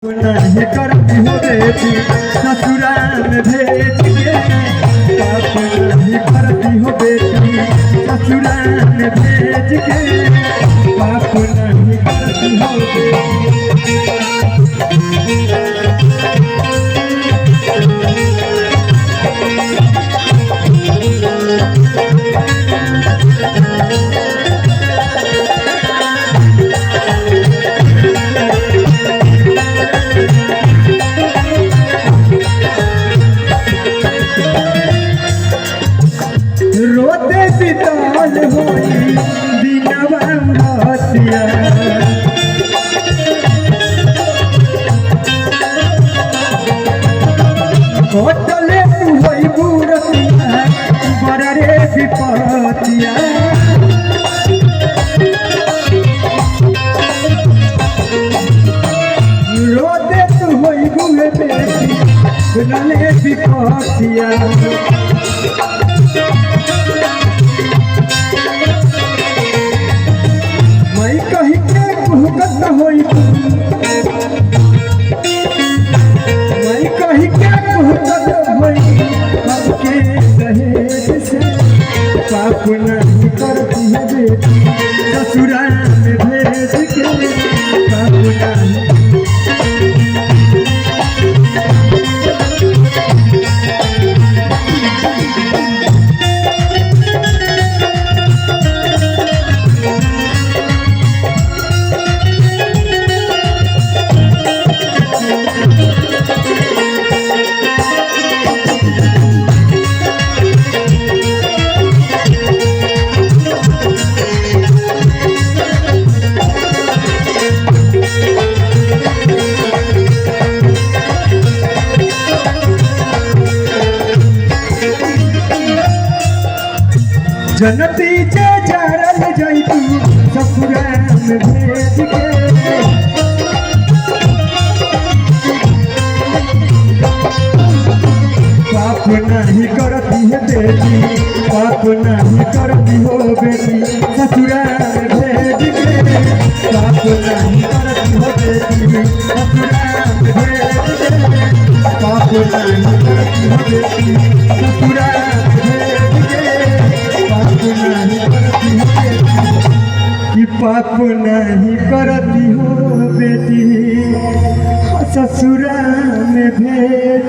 नहीं करती हो बेटी ससुराल में भेज के, पाप नहीं करती हो बेटी ससुराल में भेज के, पाप नहीं करती हो बेटी। रोते बिताल होई दिनवा रातिया, कोटले तू होई बुरतिया बड़ा रे विपतिया। रोते तू होई बुरे बेटी बड़ा रे विपतिया। मैं कहीं के भुगत होई, मैं कहीं के भुगत होई हमके दहेज से, पाप नहीं करती है बेटी ससुराल में भेज के, पाप नहीं। जनती जे जारल जाई तू ससुराल में भेज के, पाप नहीं करती है बेटी, पाप नहीं करती हो बेटी ससुराल में भेज के, पाप नहीं करती हो बेटी ससुराल में भेज के, पाप नहीं करती हो बेटी ससुराल में भेज के, कि पाप नहीं करती हो बेटी ससुराल